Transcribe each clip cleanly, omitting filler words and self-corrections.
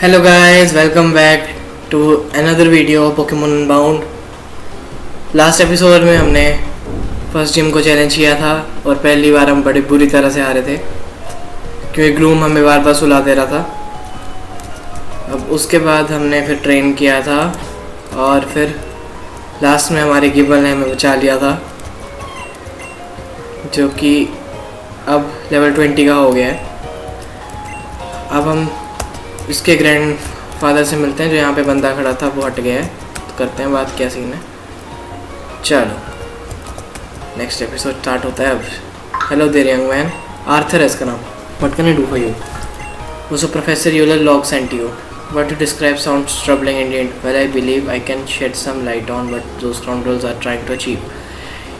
Hello guys, welcome back to another video of Pokemon Unbound। Last episode में हमने first gym को challenge किया था और पहली बार हम बड़ी बुरी तरह से हारे थे क्योंकि ग्लूम हमें बार बार सुला दे रहा था। अब उसके बाद हमने फिर ट्रेन किया था और फिर लास्ट में हमारे गिबल ने हमें बचा लिया था, जो कि अब लेवल 20 का हो गया है। अब हम इसके ग्रैंड फादर से मिलते हैं, जो यहाँ पे बंदा खड़ा था वो हट गया है, तो करते हैं बात क्या सीन है। चलो नेक्स्ट एपिसोड स्टार्ट होता है अब। Hello there young man, Arthur है इसका नाम। What can I do for you? Also Professor Euler log sent you. What you describe sounds troubling indeed. Well, I believe I can shed some light on what those scoundrels are trying to achieve.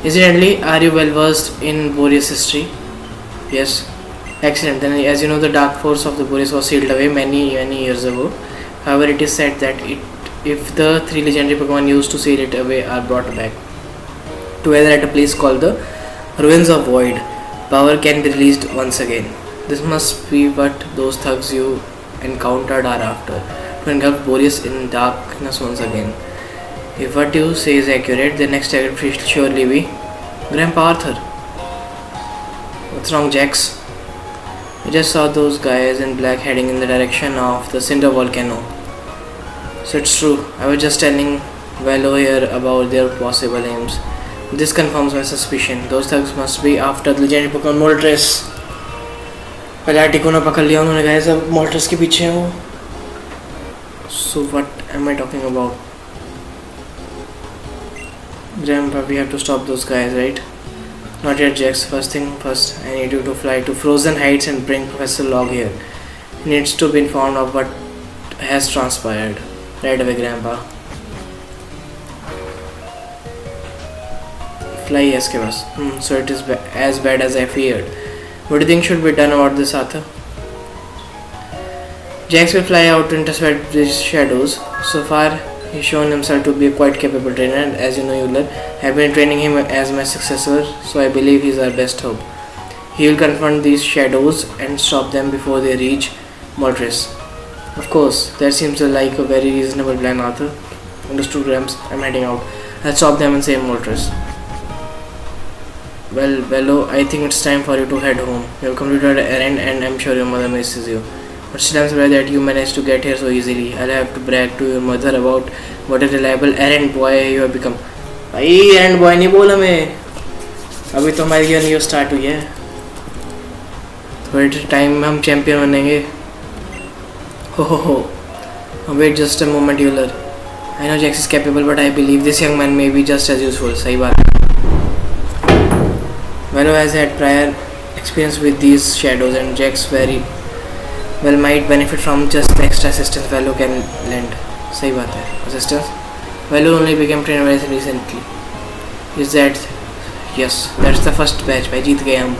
Incidentally, are you well versed in Boreas history? Yes. Excellent. Then, as you know, the dark force of the Boreas was sealed away many years ago. However, it is said that if the three legendary Pokemon used to seal it away are brought back together at a place called the Ruins of Void, power can be released once again. This must be what those thugs you encountered are after, to engulf Boreas in darkness once again. If what you say is accurate, the next target will surely be Grandpa Arthur. What's wrong, Jax? I just saw those guys in black heading in the direction of the Cinder Volcano. So it's true. I was just telling Velo here about their possible aims. This confirms my suspicion. Those thugs must be after the legendary Pokemon Moltres. पहले Artico ने पकड़ लिया उन्होंने, कहा सब Moltres के पीछे हैं वो। So what am I talking about? Grandpa, we have to stop those guys, right? Not yet, Jax. First thing first, I need you to fly to Frozen Heights and bring Professor Log here. He needs to be informed of what has transpired. Right away, Grandpa. Fly है इसके पास। So it is as bad as I feared. What do you think should be done about this, Arthur? Jax will fly out to intercept these shadows. So far, he's shown himself to be a quite capable trainer, and as you know, Euler, I've been training him as my successor, so I believe he's our best hope. He will confront these shadows and stop them before they reach Moltres. Of course, that seems like a very reasonable plan, Arthur. Understood, Gramps. I'm heading out. I'll stop them and save Moltres. Well, Velo, I think it's time for you to head home. You have completed an errand and I'm sure your mother misses you. But still I'm surprised that you managed to get here so easily. I'll have to brag to your mother about what a reliable errand boy you have become. भाई errand boy नहीं बोला मैं, अभी तो हमारी journey start हुई है। थोड़े टाइम में हम चैंपियन बनेंगे। हो wait just a moment, Euler. I know Jax is capable, but I believe this young man may be just as useful. सही बात है। Velo has had prior experience with these shadows, and Jax very well might benefit from just the extra assistance Velo can lend. सही बात है, assistance. Velo only became trainer very recently. Is that? Yes, that's the first batch. भाई जीत गए हम।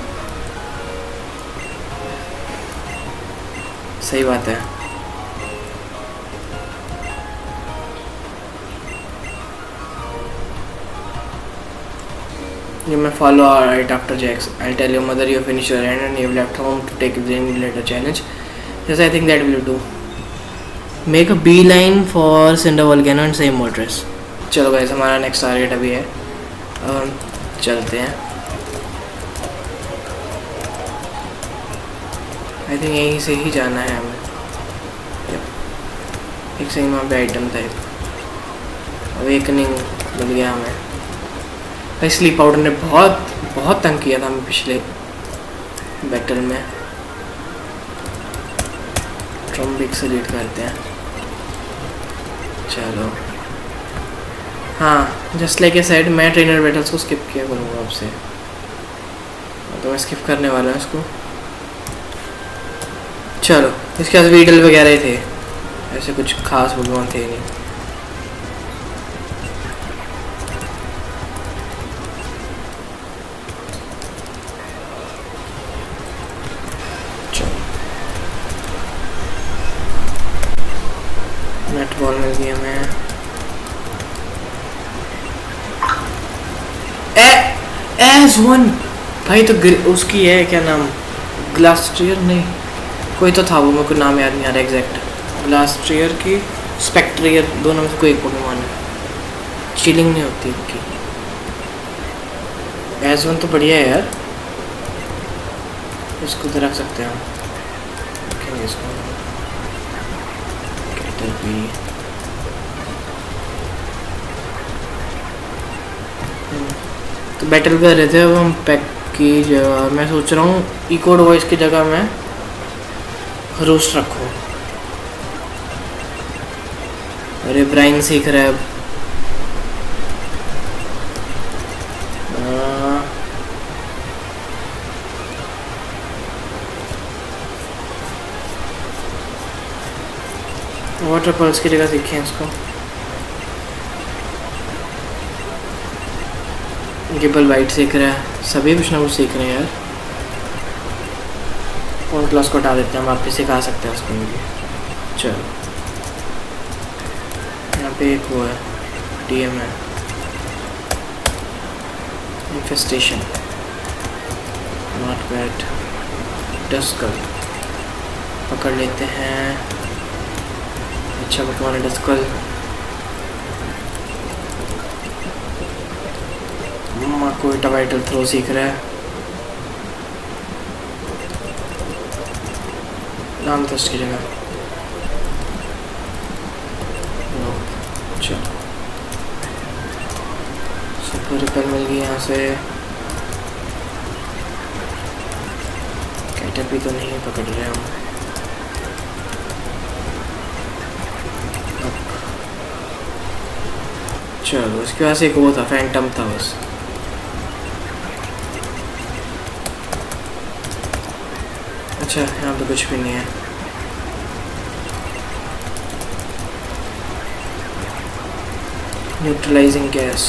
सही बात है। You may follow right after Jax. I'll tell your mother you finished your errand and you've left home to take the later challenge. Yes, I think that will do. Make a beeline for Cinder Volcano and save Moltres. चलो guys, हमारा next target अभी है। अब हम चलते हैं। I think यहीं से ही जाना है हमें। एक सही वहाँ पे आइटम था। अवेकनिंग मिल गया हमें। स्लीप पाउडर ने बहुत तंग किया था हमें पिछले बैटल में। ट्रम्बिक से लीड करते हैं। चलो हाँ, जस्ट लाइक ए साइड मैं ट्रेनर बैटल्स को स्किप किया करूँगा आपसे, तो मैं स्किप करने वाला हूँ इसको। चलो इसके पास वीडल वगैरह ही थे, ऐसे कुछ खास भगवान थे नहीं। नेट बॉल मिल गई हमें। एज वन भाई, तो उसकी है क्या नाम, ग्लास्टियर नहीं, कोई तो था वो, मेरे को नाम याद नहीं आ रहा एग्जैक्ट। ब्लास्ट्रियर की स्पेक्ट्रियर, दोनों में से कोई एक पोकेमॉन है। चिलिंग नहीं होती इनकी। एज-1 तो बढ़िया है यार, इसको तो रख सकते हैं हम। रखेंगे इसको। कैटरपी तो बैटल कर रहे थे, अब हम पैक की जगह मैं सोच रहा हूँ इकोड वॉइस की जगह मैं रोस्ट रखूँ। अरे ब्राइन सीख रहा है अब। वाटर पल्स की जगह सीखें इसको। गिबल वाइट सीख रहा है, सभी कुछ ना कुछ सीख रहे हैं यार। और क्लास को हटा देते हैं, हम वापस सिखा सकते हैं उसको भी। चलो यहाँ पे एक वो है, डीएम है, इन्फेस्टेशन, नॉट बैड, डस्कल पकड़ लेते हैं। अच्छा पकवान है डस्कल। कोई टवाइटल थ्रो सीख रहा है। नाम तो उसकी जगह। चलो सुपर रिपेल मिल गई यहाँ से। कैटरपी तो नहीं पकड़ रहे हम। चलो उसके पास एक वो था, फैंटम था बस। अच्छा यहाँ पे कुछ भी नहीं है। न्यूट्रलाइजिंग गैस,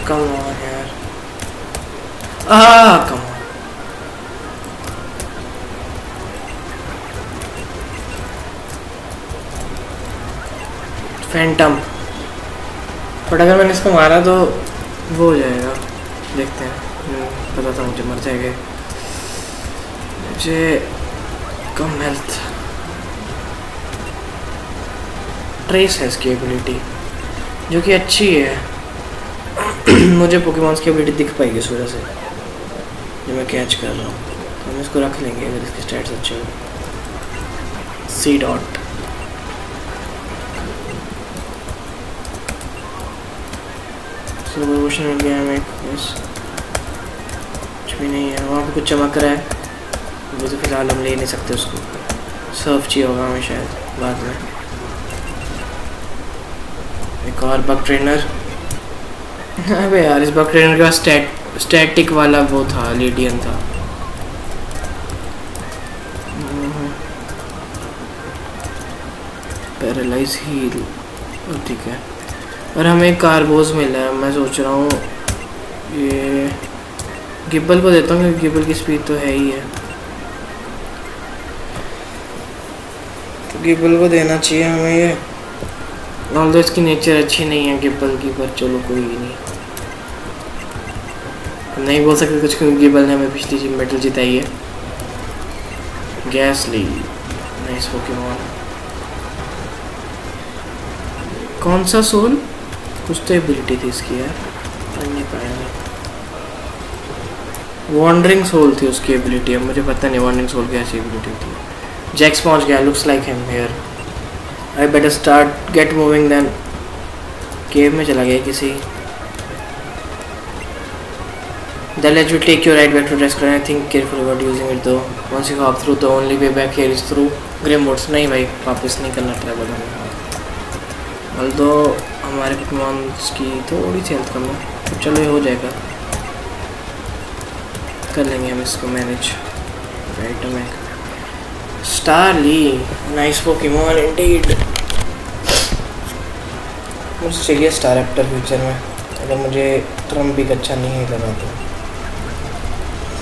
कम ऑन यार, कम ऑन। फैंटम, बट अगर मैंने इसको मारा तो वो हो जाएगा, देखते हैं। पता था मुझे मर जाएगा। मुझे कम हेल्थ। ट्रेस है इसकी एबिलिटी जो कि अच्छी है। मुझे पोकेमॉन्स की एबिलिटी दिख पाएगी इस वजह से जो मैं कैच कर रहा हूँ, तो हम इसको रख लेंगे अगर इसके स्टैट्स अच्छे हो। सी डॉट क्वेश्चन मिल गया हमें, बस कुछ भी नहीं है। वहाँ पे कुछ चमक रहा है, वो तो फिलहाल हम ले नहीं सकते उसको। सर्फ चाहिए होगा हमें शायद बाद में। एक और बग ट्रेनर। अबे यार इस बग ट्रेनर के पास स्टैटिक वाला वो था, लीडियन था। पैरालाइज हील, ठीक है। और हमें कार्बोज मिला है। मैं सोच रहा हूँ ये गिब्बल को देता हूँ क्योंकि गिब्बल की स्पीड तो है ही है, तो गिब्बल को देना चाहिए हमें ये। ऑल्दो इसकी नेचर अच्छी नहीं है गिब्बल की, पर चलो कोई नहीं, नहीं बोल सकते कुछ क्योंकि गिब्बल ने हमें पिछली मेडल जिताई है। गैसली, नाइस पोकेमॉन। कौन सा सोल, कुछ तो एबिलिटी थी इसकी यार, पढ़ नहीं पाया मैं। वॉन्डरिंग सोल थी उसकी एबिलिटी, अब मुझे पता नहीं वॉन्डरिंग सोल की ऐसी एबिलिटी थी। जैक्स पहुंच गया, looks like him here. I better start get moving then. Cave में चला गया किसी। The ledge will take you right back to Drescar and I think carefully about using it though. Once you hop through, the only way back here is through Grimwoods. नहीं भाई, वापस नहीं करना travel हमें। Although हमारे Pokémons की थोड़ी सी health कम है, तो चलो ये हो जाएगा, कर लेंगे हम इसको manage. Right स्टारली, nice Pokemon Indeed. मुझे चाहिए स्टार रैप्टर फ्यूचर में, अगर मुझे ट्रम्पिक अच्छा नहीं लगा तो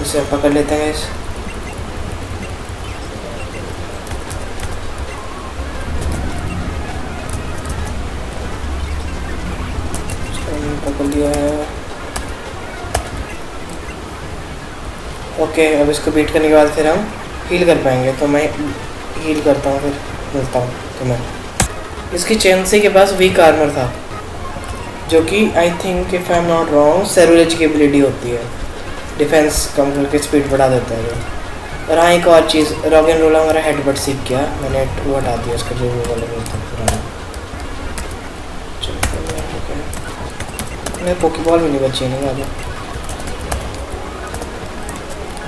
इसे पकड़ लेते हैं इस। पकड़ लिया है। ओके, अब इसको बीट करने के बाद फिर हम हील कर पाएंगे, तो मैं हील करता हूँ, फिर मिलता हूँ तुम्हें। इसकी चेंसी के पास वीक आर्मर था, जो कि I think if I am not wrong सेरुलेज की एबिलिटी होती है, डिफेंस कम करके स्पीड बढ़ा देता है जो। और हाँ, एक और चीज़, रॉक एंड रोल हमारा हेडबट सीख गया, मैंने वो हटा दिया उसका जो वो वाला बोलता पुराना। मेरे पोकेबॉल भी नहीं बची नहीं ज़्यादा।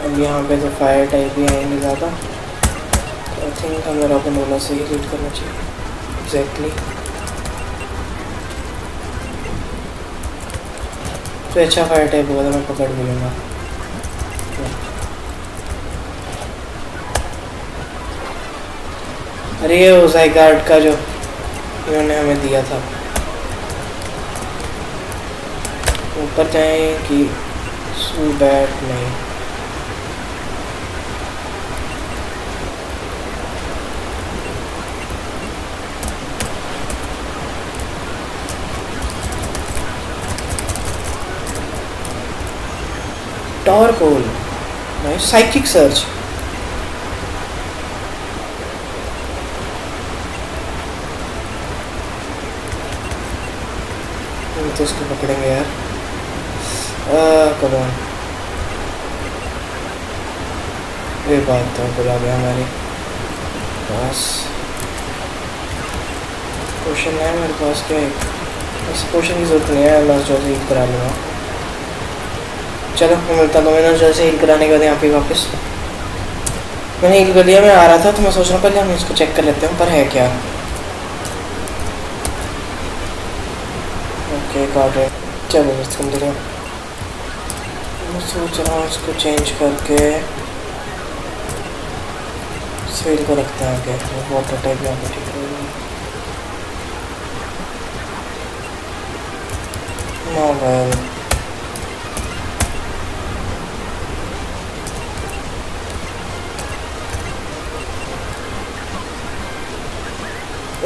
अब यहाँ पे तो फायर टाइप भी आएंगे ज़्यादा, तो आई थिंक हमें रॉक एंड रोलर से ही लीड करना चाहिए। एग्जैक्टली तो अच्छा फायर टाइप होगा तो मैं पकड़ भी लूँगा। अरे ये ओजाई गार्ड का जो इन्होंने हमें दिया था, ऊपर जाएं कि बैट नहीं। टॉरकोल, नाइस, साइकिक सर्च। तो इसको पकड़ेंगे यार, कम ऑन। ये बात तो बुला गया हमारे पास। पोशन है मेरे पास, क्या है इस पोशन की जरूरत नहीं है, मैं जो से हील करा लूँगा। चलो मैं मिलता हूँ, मैंने जो से हील कराने के बाद यहाँ पे वापस मैंने हील कर लिया। मैं आ रहा था तो मैं सोच रहा हूँ पहले हम इसको चेक कर लेते हैं पर है क्या। ओके कार्ड है, चलो बस कंटिन्यू। मैं सोच रहा हूँ इसको चेंज करके स्वेल को रखते हैं आगे, वाटर टाइप यहाँ पे ठीक है। नो वेल,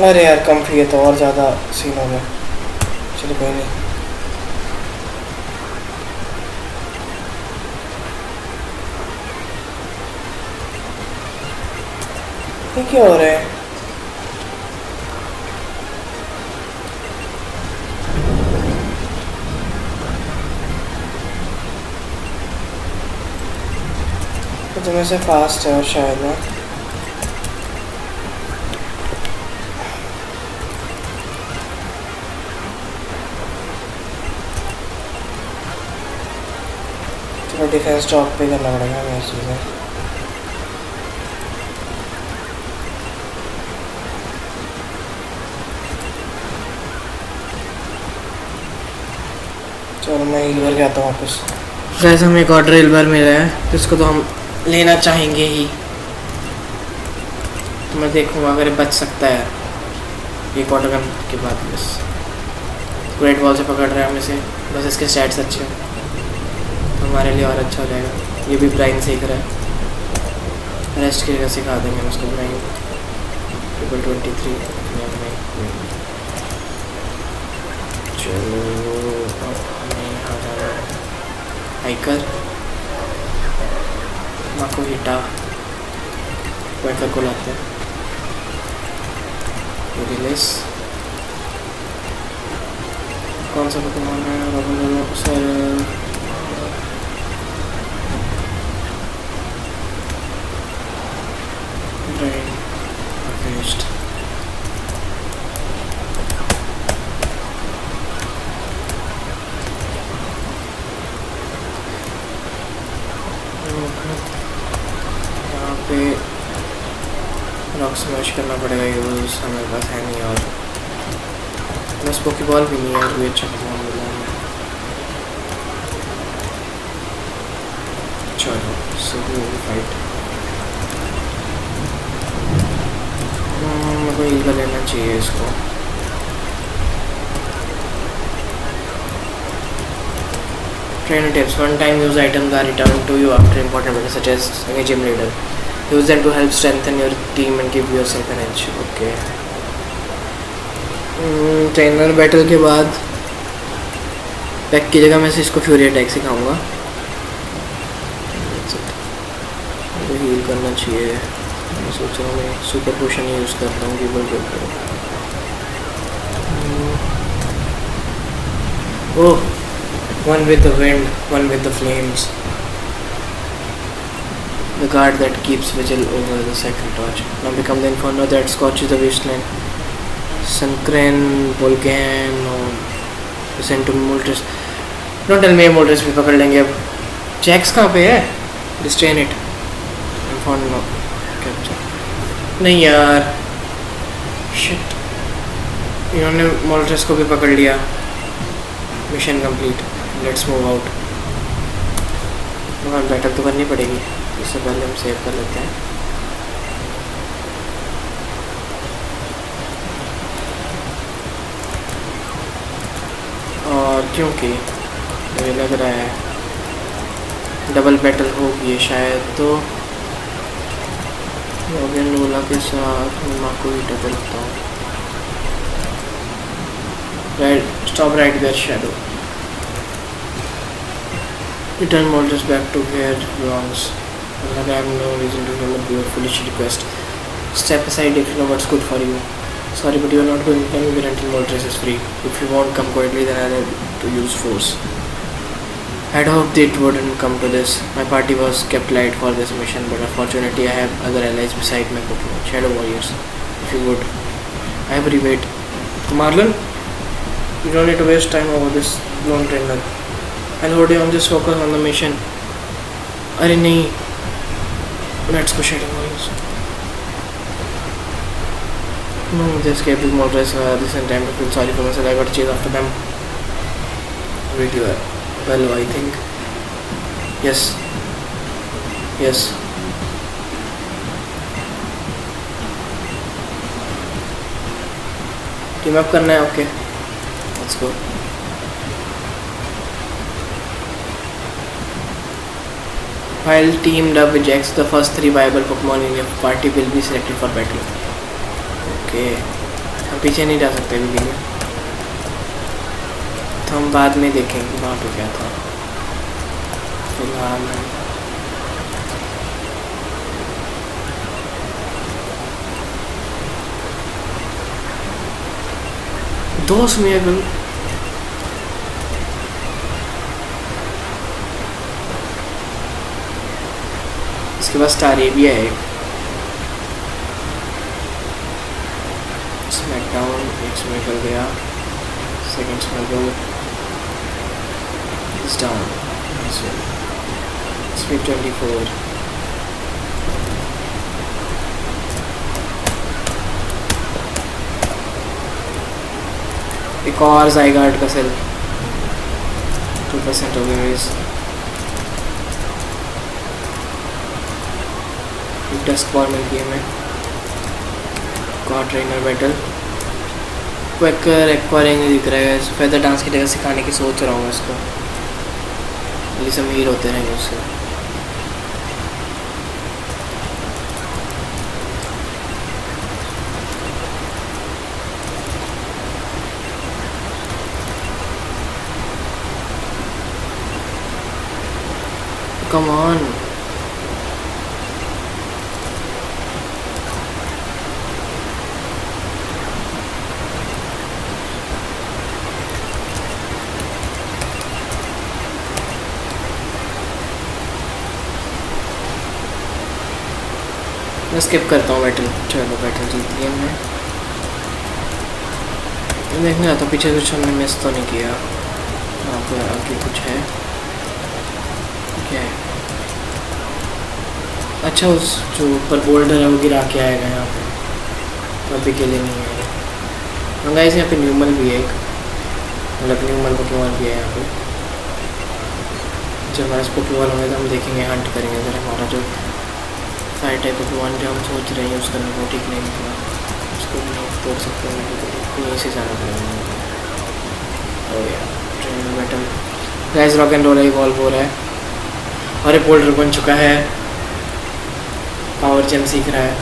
अरे यार कम है तो और ज़्यादा सीन हो गया। चलो कोई नहीं, ये क्या हो रहा है? तो तुम्हें से फास्ट है और शायद ना तो डिफेंस ड्रॉप पे करना पड़ेगा हमें इस चीज़ें। चलो मैं हील भर के आता हूँ वापस। वैसे हमें एक और ड्रिल बार मिला है जिसको तो हम लेना चाहेंगे ही, तो मैं देखूँगा अगर बच सकता है एक वाटर गन के बाद। बस ग्रेट वॉल से पकड़ रहे हैं हम इसे, बस इसके स्टैट्स अच्छे हैं तो हमारे लिए और अच्छा हो जाएगा। ये भी ब्राइन सीख रहा है, रेस्ट की जगह सिखा देंगे उसको ब्राइन। ट्रिपल 23 चलो अब हमें यहाँ जाना है। हाइकर माको हिटा वाइकर को लाते हैं। रिलेस कौन सा पोकेमॉन है? Sir brain finished. यहाँ पे रॉक स्मैश करना पड़ेगा, यूज हमारे पास है नहीं और बस पोकेबॉल भी नहीं है, कोई अच्छा पोकेमॉन मिला है। चलो सही फाइट मेरे को हील कर लेना चाहिए इसको। Trainer tips: one time use items are returned to you after important battles such as a gym leader. Use them to help strengthen your team and give yourself an edge. Okay. Trainer battle के बाद pack की जगह मैं इसको fury attack सिखाऊंगा। को heal करना चाहिए। मैं सोच रहा हूँ मैं सुपर पोशन ही यूज़ करता हूँ गिबल के ऊपर। ओह, one with the wind, one with the flames. The guard that keeps vigil over the sacred torch. Now become the inferno that scorches the wasteland. Sankren, Volcan, or sent to Moltres. Don't tell me Moltres भी पकड़ लेंगे अब। Jax कहाँ पे है? Restrain it. Inferno. Capture. नहीं यार। Shit. इन्होंने Moltres को भी पकड़ लिया। Mission complete. Let's move out. तो बैटल तो करनी पड़ेगी, इससे पहले हम सेव कर लेते हैं। और क्योंकि मुझे लग रहा है डबल बैटल होगी शायद, तो लॉगिन लोला के साथ मैं आपको ही डबल करता हूँ। Right, stop right there shadow. Return Moltres back to where it belongs. I have no reason to remember your foolish request. Step aside if you know what's good for you. Sorry, but you are not going anywhere until Moltres is free. If you won't come quietly, then I'll have to use force. I'd hoped it wouldn't come to this. My party was kept light for this mission, but unfortunately I have other allies beside my Pokemon. Shadow Warriors, if you would. Ivory, wait. Marlon? You don't need to waste time over this lone trainer. I'll hold you on, just focus on the mission. अरे नहीं, let's go Shadow Warriors. No, they escaped with Moltres this in time to feel sorry for myself. I got to chase after them. Really well, I think. Yes. Yes. Team up करना है, okay. Let's go. While teamed up with Jax, the first 3 viable Pokemon in your party will be selected for battle. Okay. हम पीछे नहीं जा सकते अभी के लिए, तो हम बाद में देखेंगे वहाँ पे क्या था। फिलहाल दोस्त में इसके पास स्टारेबिया है। स्मैकडाउन एक स्मैकल गया, सेकंड स्मैकल इज डाउन। स्पीड 24। एक और ज़ाइगार्ड का सेल 2% हो गया। डस्क बॉल मिल गई हमें। God trainer battle Quaker acquiring दिख रहा है। फेदर डांस की जगह सिखाने की सोच रहा हूँ इसको, ये सब हील होते रहेंगे उससे। कम ऑन, मैं स्किप करता हूँ बैटल। चलो बैटल जीत लिया हमने। मैं देखने आता हूँ पीछे कुछ हमने मिस तो नहीं किया। यहाँ पर आगे कुछ है क्या है? अच्छा, उस जो ऊपर बोल्डर है वो गिरा के आएगा यहाँ पे, तो अभी के लिए नहीं आएगा। हाँ गाइस, यहाँ पे न्यूमल भी है एक, मतलब न्यूमल पोकेमॉन भी है यहाँ पे। जब हमारे पोकेमॉन होंगे तो हम देखेंगे, हंट करेंगे अगर हमारा जो फायर टाइप पोकेमॉन जो हम सोच रहे हैं यूज़ करने को ठीक नहीं निकला, उसको भी नहीं तोड़ सकते हैं, यहीं से जाना पड़ेगा। ओ यार, trainer battle guys, rock and roll evolve हो रहा है और ये बोल्डर बन चुका है, पावर जेम सीख रहा है।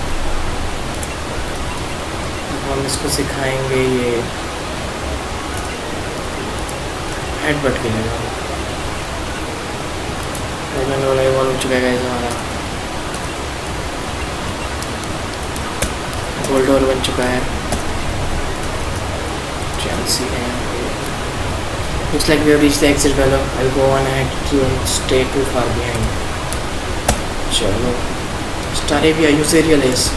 हम इसको सिखाएंगे ये हेडबट के लिए। रॉक एंड रोल इवॉल्व हो चुका है गाइस हमारा। ट्रिपल डोर बन चुका है। चेल्सी है। Looks like we have reached the exit valve. I'll go on ahead to stay too far behind. चलो स्टारेविया यूसेरियल एस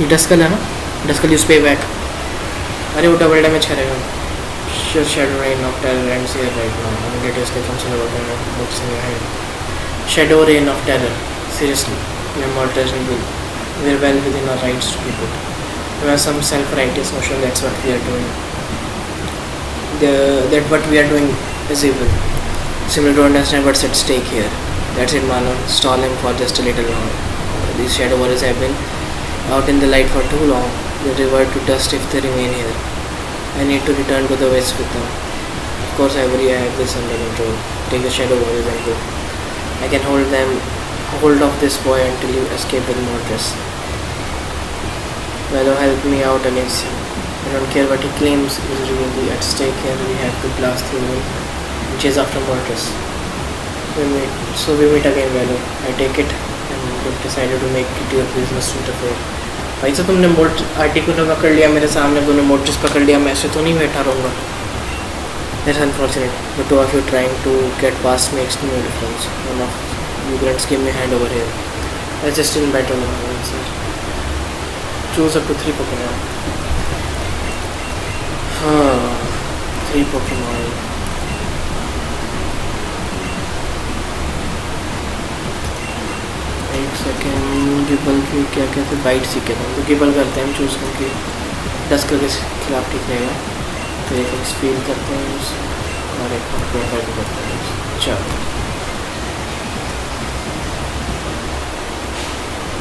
ये डस्कल है ना, डस्कल यूज पे बैक। अरे वो डबल डैमेज करेगा। Shadow Rain of Terror ends here right now. I'm going to escape from Silver and books in your hand. Shadow Rain of Terror. Seriously, your mortals will be. We're well within our rights to keep it. We have some self-righteous notion that's what we are doing. That what we are doing is evil. Simply don't understand what's at stake here. That's it, Manon. Stall him for just a little longer. These shadow warriors have been out in the light for too long. They'll revert to dust if they remain here. I need to return to the west with them. Of course, I have this under control. Take the shadow warriors and go. I can hold off this boy until you escape with Mortis. Velo help me out against him. I don't care what he claims is really at stake here. We have to blast through him and chase after Mortis. We meet again, Velo. I take it, and you've decided to make it your business to interfere. भाई तो तुमने arty को पकड़ लिया मेरे सामने, तुमने mortise पकड़ लिया, मैं ऐसे तो नहीं बैठा रहूँगा। That's unfortunate. The two of you trying to get past makes no difference. One of you grunts give me a hand over here. I just didn't battle on sir. Choose up to 3 Pokemon. 3 Pokemon. एक second, गिबल की क्या कहते हैं, bite सीखे थे तो गिबल करते हैं हम चूज़ करके। डस्कर के खिलाफ ठीक रहेगा। तो एक एक्सपील करते हैं और एक प्रोफाइल करते हैं।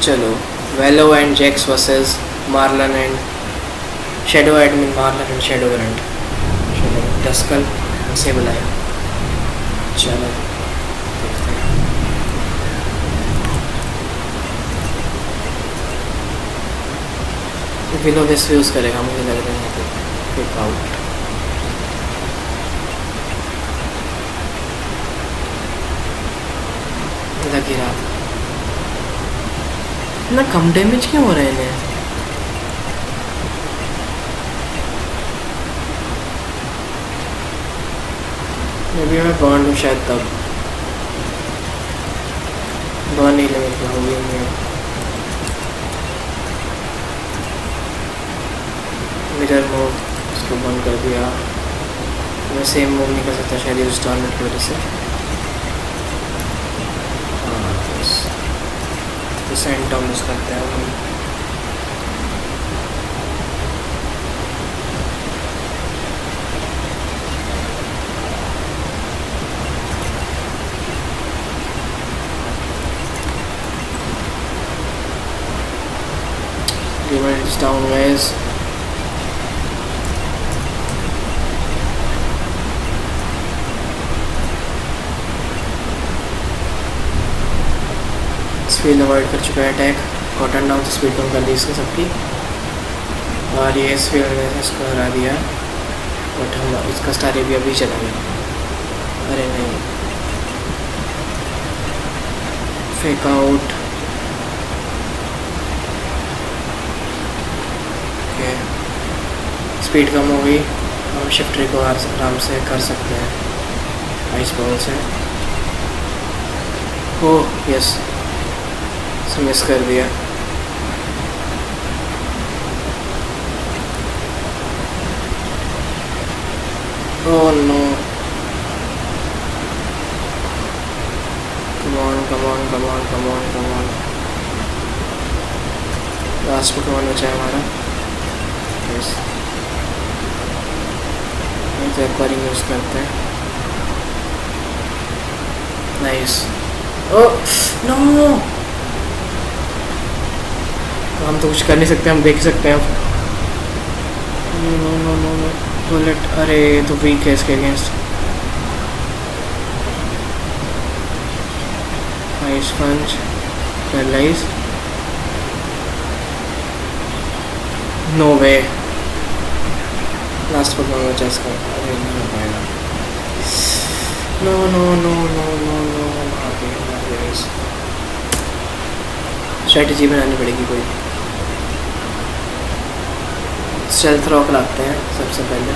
चलो वेलो and Jax versus Marlon and shadow admin, Marlon and shadow grunt. चलो डस्कल से बुलाया। चलो विलो दिस यूज़ करेगा मुझे लग रहा है यहाँ पे। पिक आउट लग ही रहा था। इतना कम डैमेज क्यों हो रहा है इन्हें? मे बी मैं बर्न हूँ शायद, तब बर्न नहीं लगे होगी मैं। मिरर मूव इसको बंद कर दिया। मैं सेम मूव नहीं कर सकता शायद यूज टर्न की वजह से। तो सेंटम यूज करते हैं हम। It's down guys. Speed avoid कर चुका है अटैक। कॉटन डाउन से स्पीड कम कर दी इसने सबकी, और ये स्पीड ने इसको हरा दिया। बट हम इसका स्टारेविया भी चला गया। अरे नहीं, फेक आउट। स्पीड कम हो गई, हम शिफ्ट को आराम से कर सकते हैं आइस बॉल से। ओह यस, मिस कर दिया। Oh no, come on come on come on come on come on. Last Pokemon बचा है हमारा। यस, तो एक बार यूज करते हैं। नाइस। ओह नो, हम तो कुछ कर नहीं सकते, हम देख सकते हैं। No no no no bullet, अरे तो वीक है इसके against. Ice punch, paralyze, no way. Last पर मैं बचा इसका। अरे नहीं हो पाएगा। No no no no no no, strategy बनानी पड़ेगी कोई। स्टेल्थ रॉक लाते हैं सबसे पहले,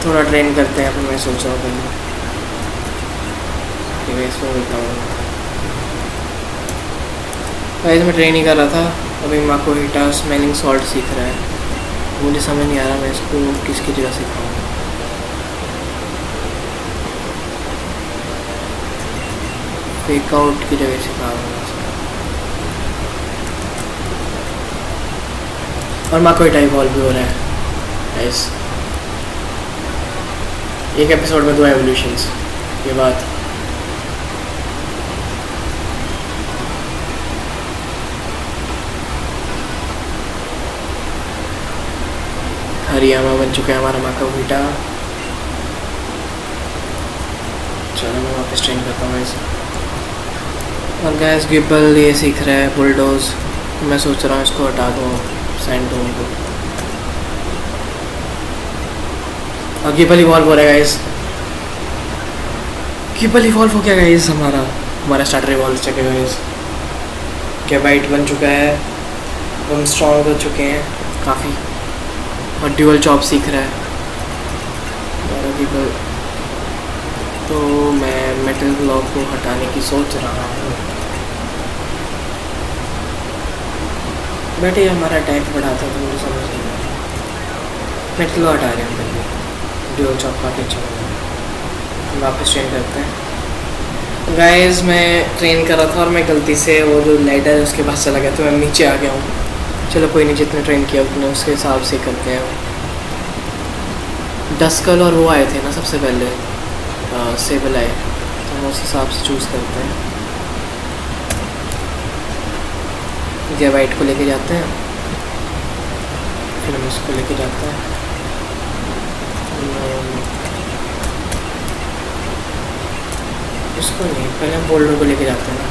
थोड़ा ट्रेन करते हैं। मैं सोच रहा हूँ पहले कि मैं इसमें मिलता हूँ। गाइस मैं ट्रेन ही कर रहा था, अभी माको हिटा स्मेलिंग सॉल्ट सीख रहा है। मुझे समझ नहीं आ रहा मैं इसको किसकी जगह सिखाऊँ। फेक आउट की जगह सिखाऊँगा और माको हिटा इवॉल्व भी हो रहा है गाइस। एक एपिसोड में 2 एवोल्यूशंस, ये बात। हरियामा बन चुका है हमारा माका हिटा। चलो मैं वापस ट्रेन करता हूँ इसे। और गैस गिब्बल ये सीख रहा है बुलडोज। मैं सोच रहा हूँ इसको हटा दूँ सैंडोम को। और गिब्बल इवॉल्व हो रहा है गाइस। गिब्बल इवॉल्व हो गया गाइस हमारा स्टार्टर इवॉल्व चेक है गाइस। क्या वाइट बन चुका है, हम स्ट्रॉन्ग हो चुके हैं काफ़ी। और ड्यूअल चॉप सीख रहा है हमारा गिब्बल। तो मैं मेटल ब्लॉक को हटाने की सोच रहा हूँ। बट ये हमारा अटैक बढ़ाता है तो मुझे समझ नहीं आ रहा। मेटल को हटा रहे हैं पहले, ड्यूअल चॉप काफ़ी अच्छा होगा। वापस ट्रेन करते हैं गाइस। मैं ट्रेन कर रहा था और मैं गलती से वो जो लाइटर है उसके पास चला गया, तो मैं नीचे आ गया हूँ। चलो कोई नहीं, जितने ट्रेन किया उतने उसके हिसाब से करते हैं। डस्कल और वो आए थे ना सबसे पहले, सेबल आए, तो हम उस हिसाब से चूज़ करते हैं। ये वाइट को लेके जाते हैं, फिर हम इसको लेके जाते हैं। इसको नहीं, पहले हम बोल्डर को लेके जाते हैं ना,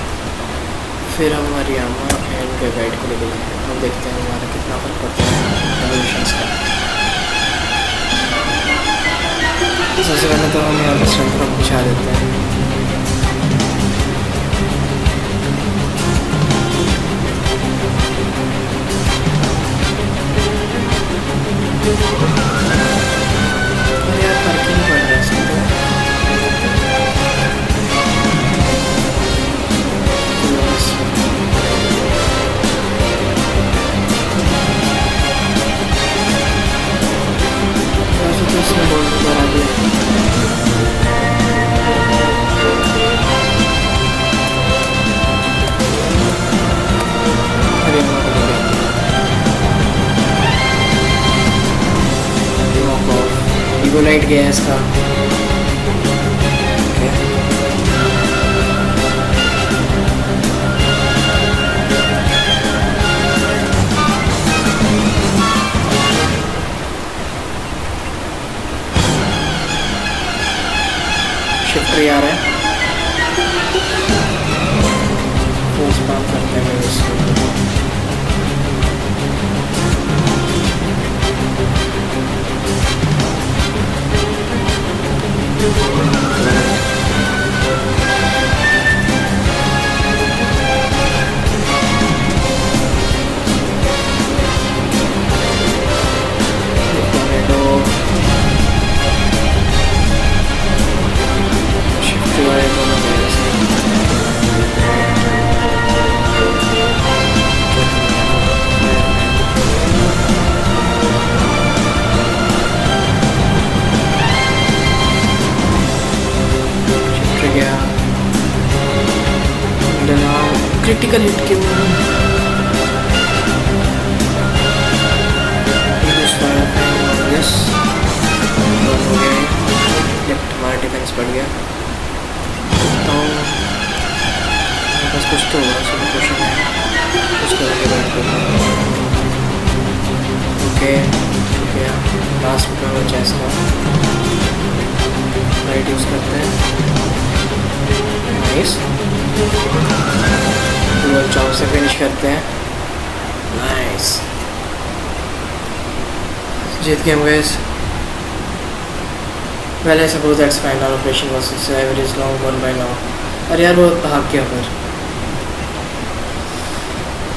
फिर हम हरियामा एंड वाइट को लेके जाते हैं। हम देखते हैं हमारा कितना फर्क पड़ता है एवोल्यूशंस का। सबसे पहले तो हम यहाँ पर स्ट्रेंथ रॉक बिछा देते हैं। और यार फर्क ही नहीं पड़ रहा है इसमें तो। इसमें बोल बना दिया। ईगो लाइट गया है इसका। शिफ्टर आ रहा है, तो स्पैम करते हैं इसको। क्रिटिकल हिट के लेफ्ट हमारा डिफेंस बढ़ गया। तो बस कुछ तो होगा, उसमें क्वेश्चन है कुछ करेंगे बैठ कर। ओके गया लास्ट में वो चेस का राइट यूज़ करते हैं। नाइस, डुअल चॉप से फिनिश करते हैं। नाइस, जीत गए हम guys. Well, I suppose that's fine. Our operation was 6 hours long gone by now. अरे यार वो भाग गया पर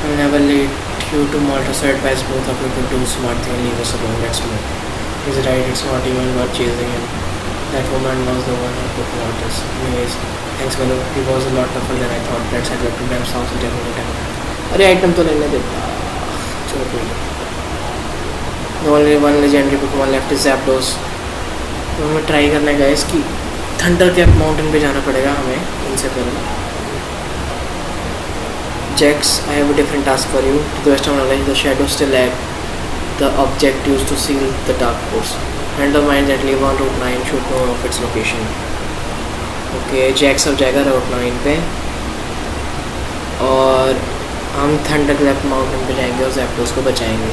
I'll never lead you to Malta, so advise both of you to do smart thing and leave us alone. Let's move. He's right, it's not even worth chasing him. That woman was the one who took Maltus. Anyways, thanks Manu. He was a lot tougher than I thought. Let's head back to Bram's house and tell him what happened. अरे item तो लेने देता चलो कोई नहीं. The only one legendary Pokemon left is Zapdos. तो हमें try करना है गाइस कि थंडर कैप माउंटेन पे जाना पड़ेगा हमें इनसे पहले. Jax, I have a different task for you. To the west of knowledge, the shadows still lag the object used to seal the dark course. Friend of mine that live on Route 9 should know of its location. Okay, Jax अब जाएगा Route 9 पे और हम थंडरक्लैप mountain पे जाएंगे और Zapdos को बचाएंगे.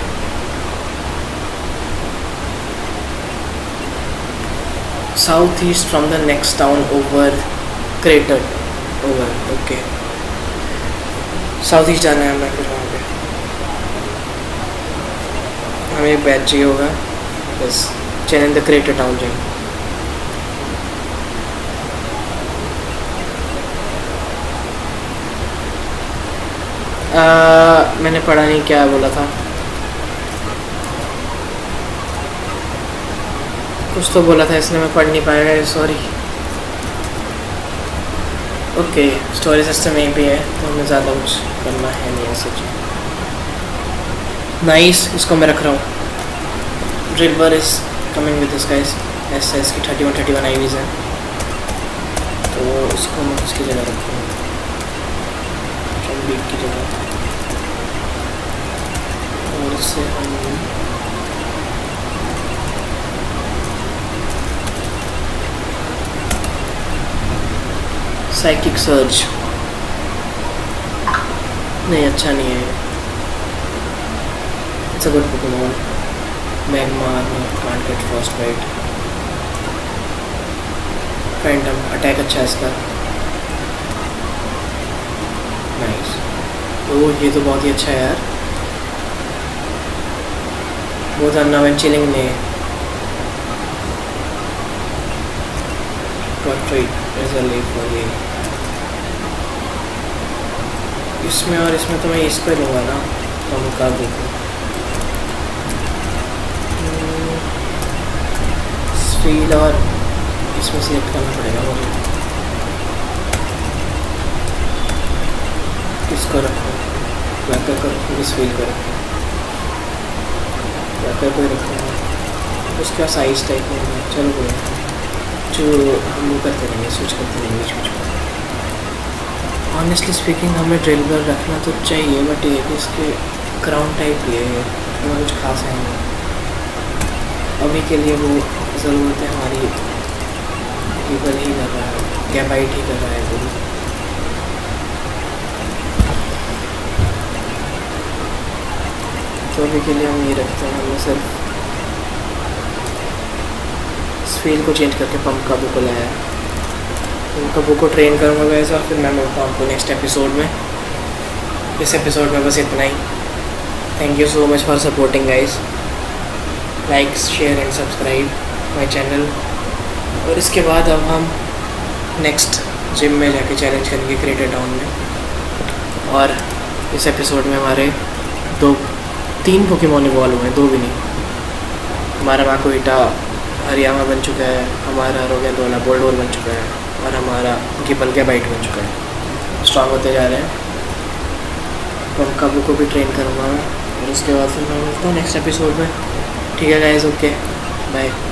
South east from the next town over crater over. Okay. South east जाना है हमें फिर वहाँ पे. हमें एक बैच चाहिए होगा बस. चैन द क्रिएटर टाउन जाए. मैंने पढ़ा नहीं क्या बोला था. कुछ तो बोला था इसने मैं पढ़ नहीं पाया. सॉरी. ओके स्टोरी सिस्टम यहीं पे है तो हमें ज़्यादा कुछ करना है नहीं ऐसे. नाइस. इसको मैं रख रहा हूँ. Drillbur is coming with this guys. ऐसा इसकी 31 आईवीज हैं तो इसको मैं किसकी जगह रखूँ. बीट की जगह. और इससे हम साइकिक सर्ज. नहीं अच्छा नहीं है. It's a good Pokemon. Magma can't get first bite. Phantom attack अच्छा है इसका. नाइस. तो ये तो बहुत ही अच्छा है यार. बहुत अनवन चिलिंग ने इसमें और इसमें तो मैं इसको ही लूँगा ना. तो हम का देखो स्पीड और इसमें सिलेक्ट करना पड़ेगा मुझे. किसको रखो. वैकर को रखूँगी. स्पीड को रखूँ. वैकर को ही रखूँगा. उसके पास साइज टाइप में. चलो कोई जो हम वो करते रहेंगे. स्विच करते रहेंगे बीच बीच में. ऑनेस्टली स्पीकिंग हमें ड्रिलबर रखना तो चाहिए बट ये कि इसके ग्राउंड टाइप ही है. तो कुछ खास है नहीं अभी के लिए. वो ज़रूरत है हमारी. ईगल ही कर रहा है. गैबाइट ही कर रहा है पूरी. तो अभी के लिए हम ये रखते हैं. हमने सिर्फ स्फील को चेंज करके पंप काबू को लाया है. पंप काबू को ट्रेन करूँगा वैसे और फिर मैं मिलता हूँ आपको नेक्स्ट एपिसोड में. इस एपिसोड में बस इतना ही. Thank you so much for supporting guys. Like share and subscribe my channel. और इसके बाद अब हम नेक्स्ट जिम में जाके चैलेंज करेंगे क्रिएटर टाउन में. और इस एपिसोड में हमारे 3 पोकेमॉन इवॉल्व हुए हैं. 2 भी नहीं. हमारा माकोहिटा हरियामा बन चुका है. हमारा रोगेंद्रोला बोल्डोर बन चुका है. और हमारा गिबल गैबाइट बन चुका है. स्ट्रॉन्ग होते जा रहे हैं. पंप काबू को भी ट्रेन करूँगा मैं. और उसके बाद फिर मैं मिलता हूँ नेक्स्ट एपिसोड में. ठीक है गाइस. Okay bye.